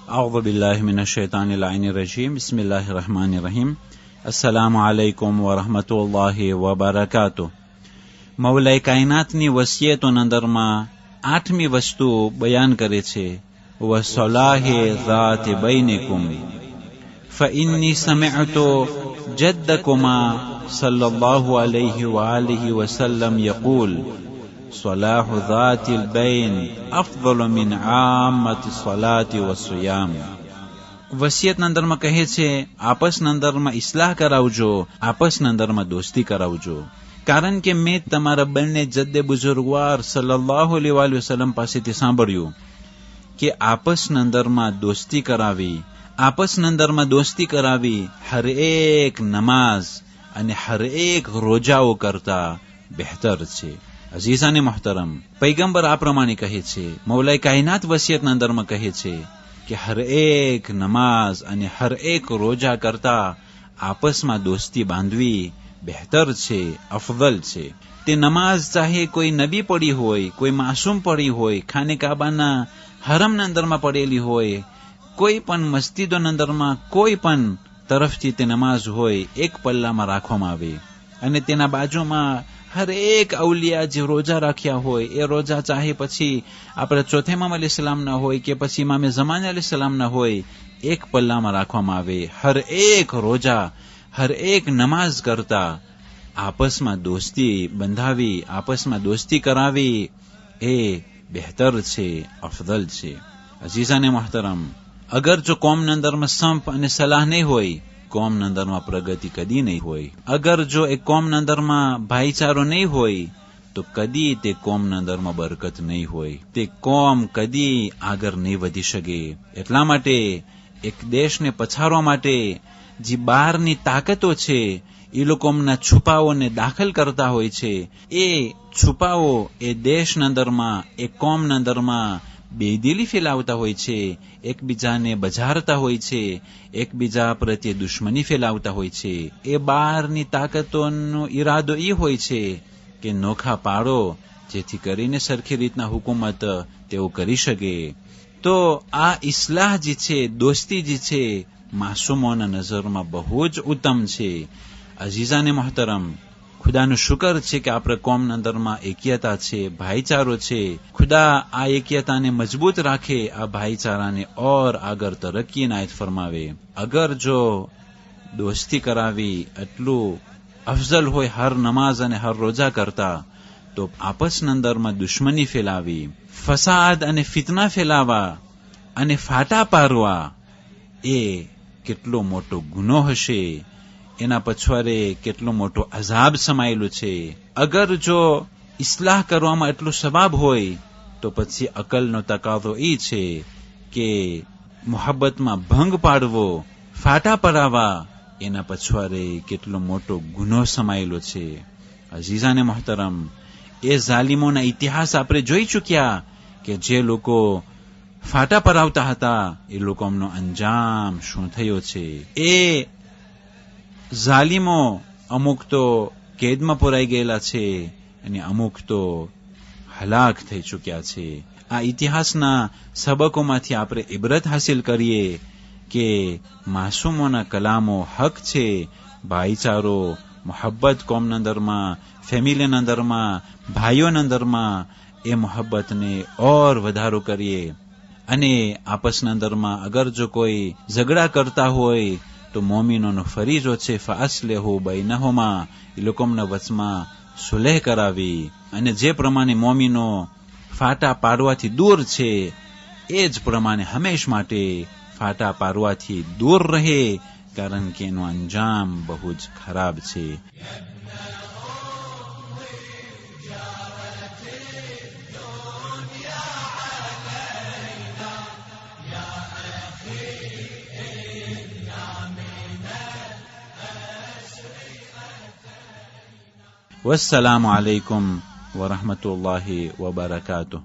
أعوذ بالله من الشيطان اللعين الرجيم بسم الله الرحمن الرحيم السلام عليكم ورحمة الله وبركاته. મૌલાએ કાયનાતની વસિયતો અંદરમાં 8મી વસ્તુ બયાન કરે છે વસલાહે ذات بينكم فإني سمعت جدكما صلى الله عليه وآله وسلم يقول صلاح ذات البين أفضل من عامة الصلاة والصيام. વસિયતના અંદરમાં કહે છે આપસના અંદરમાં ઇસ્લાહ કરાવજો, આપસના અંદરમાં દોસ્તી કરાવજો, કારણ કે મેં તમારા બંને જદ્દે બુઝુર્ગવાર સલ્લલ્લાહુ અલૈહિ વસલ્લમ પાસેથી સાંભળ્યું કે આપસના અંદરમાં દોસ્તી કરાવી, આપસના અંદરમાં દોસ્તી કરાવી હર એક નમાઝ અને હર એક રોજાઓ કરતા બહેતર છે. અઝીઝાને મોહતરમ, પૈગંબર આ પ્રમાણે કહે છે, મૌલાએ કાયનાત વસિયતના અંદરમાં કહે છે કે હર એક નમાઝ અને હર એક રોજા કરતા આપસમાં દોસ્તી બાંધવી બહેતર છે, અફઝલ છે. તે નમાઝ ચાહે કોઈ નબી પડી હોય, કોઈ માસૂમ પડી હોય, ખાને કાબાના હરમના અંદરમાં પડેલી હોય, કોઈ પણ મસ્જિદોના અંદરમાં કોઈ પણ તરફથી તે નમાઝ હોય, એક પલ્લામાં રાખવામાં આવે અને તેના બાજુમાં હર એક અવલિયા જે રોજા રાખ્યા હોય એ રોજા ચાહે પછી આપણે ચોથે ઇમામ અલૈહિસ્સલામના હોય કે પછી ઇમામે ઝમાન અલૈહિસ્સલામના હોય, એક પલ્લામાં રાખવામાં આવે. હર એક રોજા, હર એક નમાઝ કરતા આપસમાં દોસ્તી બંધાવી, આપસમાં દોસ્તી કરાવી એ બહેતર છે, અફદલ છે. અઝીઝાને મોહતરમ, અગર જો કોમના અંદરમાં સંપ અને સલાહ નહીં હોય, કોમના અંદરમાં પ્રગતિ કદી નહીં હોય. અગર જો એ કોમના અંદરમાં ભાઈચારો નહીં હોય તો કદી તે કોમના અંદરમાં બરકત નહીં હોય, તે કોમ કદી આગળ નહીં વધી શકે. એટલા માટે એક દેશને પછાડવા માટે જે બહારની તાકાતો છે એ લોકો એમના છુપાઓને દાખલ કરતા હોય છે. એ છુપાઓ એ દેશના અંદરમાં, એ કોમના અંદરમાં બેદિલી ફેલાવતા હોય છે, એકબીજાને બજારતા હોય છે, એકબીજા પ્રત્યે દુશ્મની ફેલાવતા હોય છે. એ બહારની તાકાતોનો ઈરાદો એ હોય છે કે નોખા પાડો, જેથી કરીને સરખી રીતના હુકુમત તેઓ કરી શકે. તો આ ઇસ્લાહ જે છે, દોસ્તી જે છે, માસૂમોના નજરમાં બહુ જ ઉત્તમ છે. અઝીઝાને મોહતરમ, ખુદાનું શુકર છે કે આપણે કોમના અંદરમાં એક્યતા છે, ભાઈચારો છે. ખુદા આ એક્યતાને મજબૂત રાખે, આ ભાઈચારાને ઓર આગળ તરક્કી નાયત ફરમાવે. અગર જો દોસ્તી કરાવી એટલું અફઝલ હોય હર નમાઝ અને હર રોજા કરતા, તો આપસના અંદરમાં દુશ્મની ફેલાવી, ફસાદ અને ફિતના ફેલાવા અને ફાટા પારવા એ કેટલો મોટો ગુનો હશે, એના પછવારે કેટલો મોટો અઝાબ સમાયેલું છે. અગર જો ઇસ્લાહ કરવામાં એટલું સવાબ હોય તો પછી અકલનો તકાજો એ છે કે મોહબ્બતમાં ભંગ પાડવો, ફાટા પરાવા, એના પછવારે કેટલો મોટો ગુનો સમાયેલો છે. અઝીઝાને મોહતરમ, એ ઝાલિમોના ઇતિહાસ આપણે જોઈ ચૂક્યા કે જે લોકો ફાટા પરાવતા હતા એ લોકોનો અંજામ શું થયો છે. એ ઝાલિમો અમુક તો કેદમાં પુરાઈ ગયેલા છે અને અમુક તો હલાક થઈ ચૂક્યા છે. આ ઇતિહાસના સબકોમાંથી આપણે ઇબરત હાસિલ કરીએ કે માસૂમોના કલામો હક છે. ભાઈચારો, મોહબ્બત કોમના અંદરમાં, ફેમિલીના અંદરમાં, ભાઈઓના અંદરમાં એ મોહબ્બતને ઓર વધારો કરીએ. અને આપસના અંદરમાં અગર જો કોઈ ઝઘડા કરતા હોય તો મોમીનોનો ફરીજો છે ફાસલેહુ બૈનહુમા, એ લોકોના વચમાં સુલેહ કરાવી. અને જે પ્રમાણે મોમીનો ફાટા પાડવાથી દૂર છે એ જ પ્રમાણે હંમેશ માટે ફાટા પાડવાથી દૂર રહે, કારણ કે એનો અંજામ બહુ જ ખરાબ છે. والسلام عليكم ورحمة الله وبركاته.